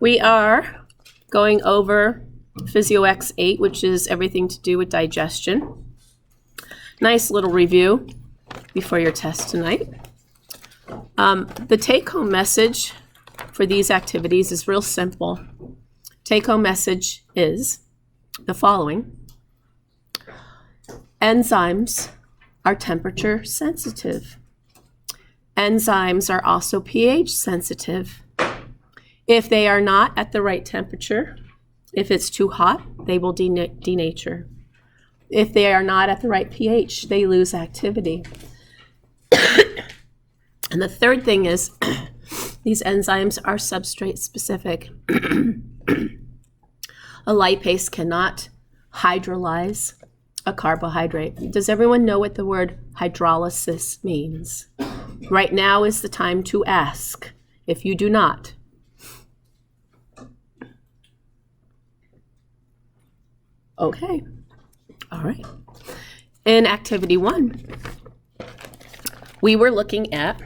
We are going over PhysEx8, which is everything to do with digestion. Nice little review before your test tonight. The take-home message for these activities is real simple. Take-home message is the following. Enzymes are temperature sensitive. Enzymes are also pH sensitive. If they are not at the right temperature, if it's too hot, they will denature. If they are not at the right pH, they lose activity. And the third thing is these enzymes are substrate specific. A lipase cannot hydrolyze a carbohydrate. Does everyone know what the word hydrolysis means? Right now is the time to ask. If you do not, okay. All right. In activity 1, we were looking at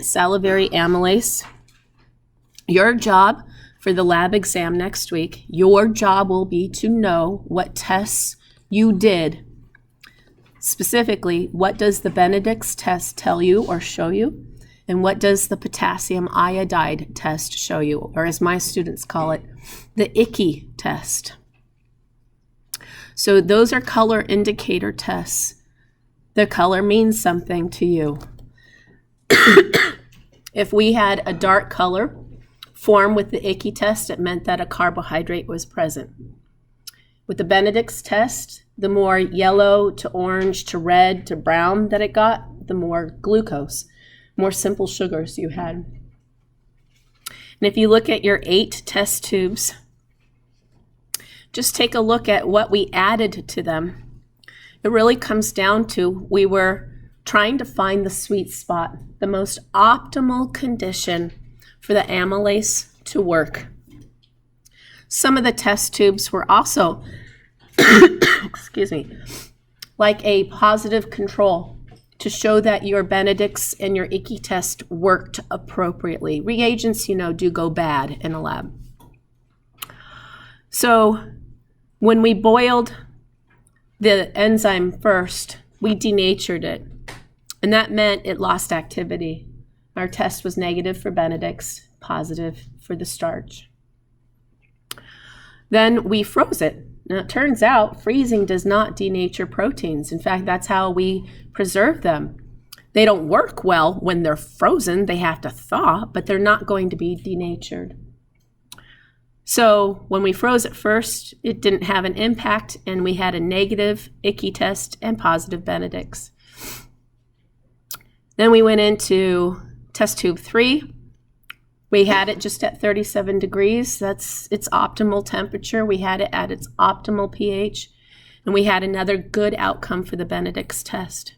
salivary amylase. Your job for the lab exam next week, your job will be to know what tests you did. Specifically, what does the Benedict's test tell you or show you? And what does the potassium iodide test show you? Or as my students call it, the icky test. So those are color indicator tests. The color means something to you. If we had a dark color form with the icky test, it meant that a carbohydrate was present. With the Benedict's test, the more yellow to orange to red to brown that it got, the more glucose, more simple sugars you had. And if you look at your 8 test tubes, just take a look at what we added to them. It really comes down to we were trying to find the sweet spot, the most optimal condition for the amylase to work. Some of the test tubes were also, like a positive control to show that your Benedict's and your icky test worked appropriately. Reagents, do go bad in a lab. So when we boiled the enzyme first, we denatured it. And that meant it lost activity. Our test was negative for Benedict's, positive for the starch. Then we froze it. Now it turns out freezing does not denature proteins. In fact, that's how we preserve them. They don't work well when they're frozen. They have to thaw, but they're not going to be denatured. So when we froze it first, it didn't have an impact, and we had a negative icky test and positive Benedict's. Then we went into test tube 3. We had it just at 37 degrees. That's its optimal temperature. We had it at its optimal pH, and we had another good outcome for the Benedict's test.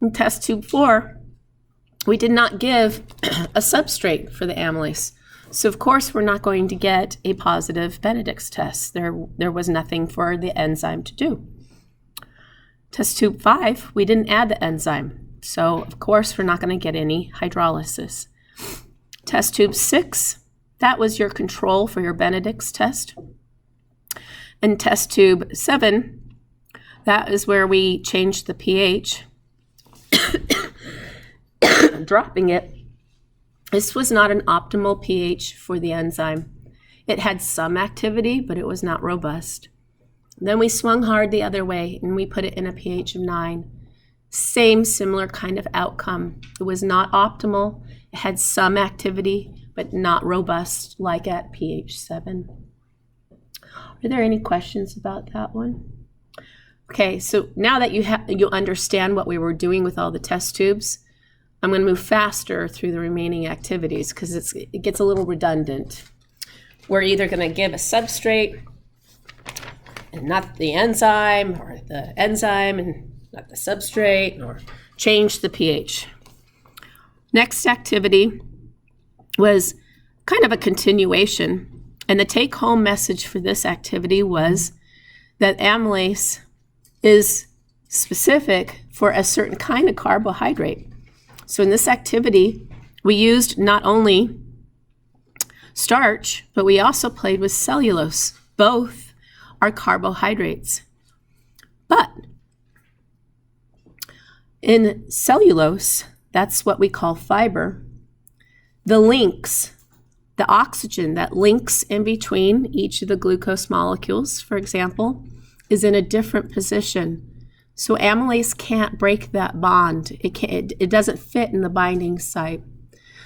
In test tube 4, we did not give a substrate for the amylase. So of course, we're not going to get a positive Benedict's test. There was nothing for the enzyme to do. Test tube 5, we didn't add the enzyme. So of course, we're not going to get any hydrolysis. Test tube 6, that was your control for your Benedict's test. And test tube 7, that is where we changed the pH, dropping it. This was not an optimal pH for the enzyme. It had some activity, but it was not robust. Then we swung hard the other way, and we put it in a pH of 9. Similar kind of outcome. It was not optimal. It had some activity, but not robust like at pH 7. Are there any questions about that one? Okay, so now that you understand what we were doing with all the test tubes, I'm going to move faster through the remaining activities because it gets a little redundant. We're either going to give a substrate and not the enzyme, or the enzyme and not the substrate, or change the pH. Next activity was kind of a continuation, and the take-home message for this activity was that amylase is specific for a certain kind of carbohydrate. So in this activity, We used not only starch, but we also played with cellulose. Both are carbohydrates. But in cellulose, that's what we call fiber, the links, the oxygen that links in between each of the glucose molecules, for example, is in a different position. So amylase can't break that bond. It doesn't fit in the binding site.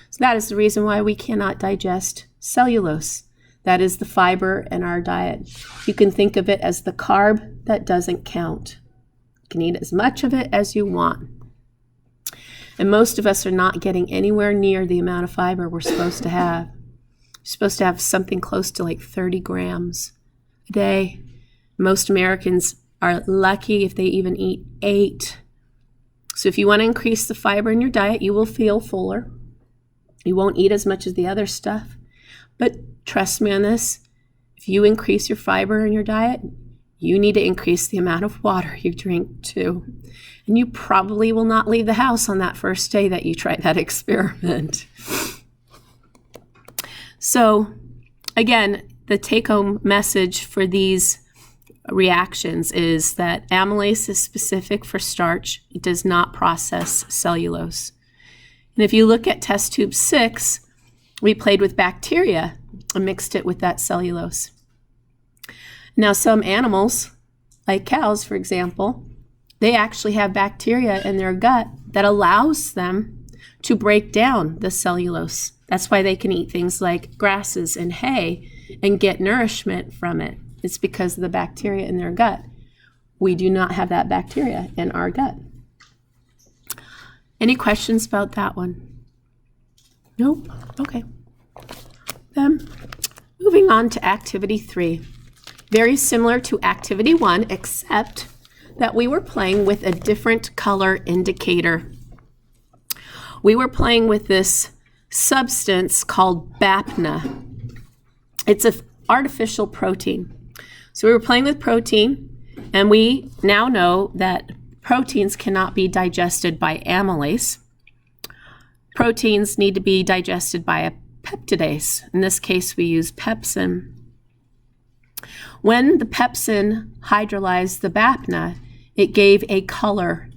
So that is the reason why we cannot digest cellulose. That is the fiber in our diet. You can think of it as the carb that doesn't count. You can eat as much of it as you want. And most of us are not getting anywhere near the amount of fiber we're supposed to have. You're supposed to have something close to like 30 grams a day. Most Americans are lucky if they even eat 8. So if you want to increase the fiber in your diet, you will feel fuller. You won't eat as much as the other stuff. But trust me on this, if you increase your fiber in your diet, you need to increase the amount of water you drink too. And you probably will not leave the house on that first day that you try that experiment. So again, the take-home message for these reactions is that amylase is specific for starch. It does not process cellulose. And if you look at test tube 6, we played with bacteria and mixed it with that cellulose. Now, some animals, like cows, for example, they actually have bacteria in their gut that allows them to break down the cellulose. That's why they can eat things like grasses and hay and get nourishment from it. It's because of the bacteria in their gut. We do not have that bacteria in our gut. Any questions about that one? Nope? Okay. Then moving on to activity 3. Very similar to activity 1, except that we were playing with a different color indicator. We were playing with this substance called BAPNA. It's an artificial protein. So we were playing with protein, and we now know that proteins cannot be digested by amylase. Proteins need to be digested by a peptidase. In this case, we use pepsin. When the pepsin hydrolyzed the BAPNA, it gave a color,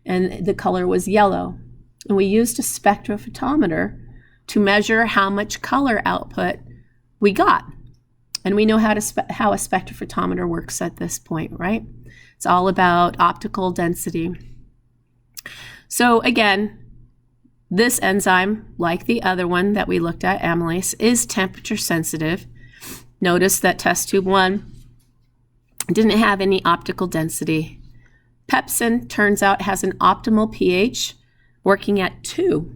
and the color was yellow. And we used a spectrophotometer to measure how much color output we got. And we know how a spectrophotometer works at this point, right? It's all about optical density. So again, this enzyme, like the other one that we looked at, amylase, is temperature sensitive. Notice that test tube 1 didn't have any optical density. Pepsin, turns out, has an optimal pH working at 2,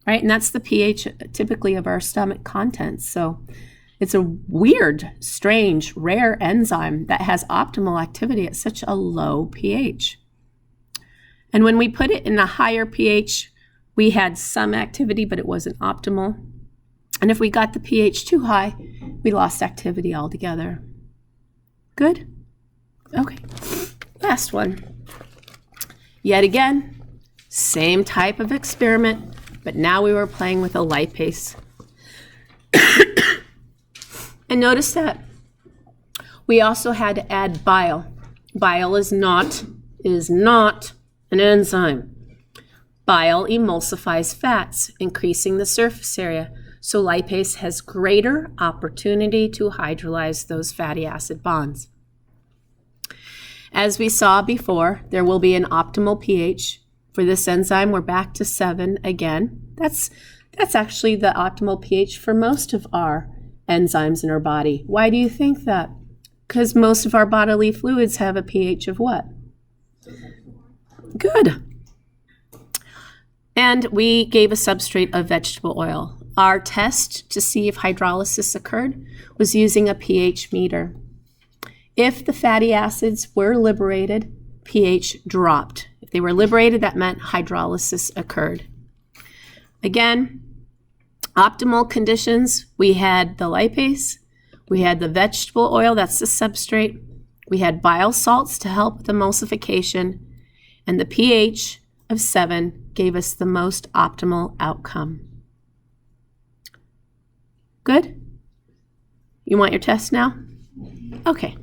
right? And that's the pH typically of our stomach contents. So it's a weird, strange, rare enzyme that has optimal activity at such a low pH. And when we put it in a higher pH, we had some activity, but it wasn't optimal. And if we got the pH too high, we lost activity altogether. Good? Okay. Last one. Yet again, same type of experiment, but now we were playing with a lipase. And notice that we also had to add bile. Bile is not an enzyme. Bile emulsifies fats, increasing the surface area. So lipase has greater opportunity to hydrolyze those fatty acid bonds. As we saw before, there will be an optimal pH. For this enzyme, we're back to 7 again. That's actually the optimal pH for most of our enzymes in our body. Why do you think that? Because most of our bodily fluids have a pH of what? Good. And we gave a substrate of vegetable oil. Our test to see if hydrolysis occurred was using a pH meter. If the fatty acids were liberated, pH dropped. If they were liberated, that meant hydrolysis occurred. Again, optimal conditions, we had the lipase, we had the vegetable oil, that's the substrate, we had bile salts to help with emulsification, and the pH of 7 gave us the most optimal outcome. You want your test now? Okay.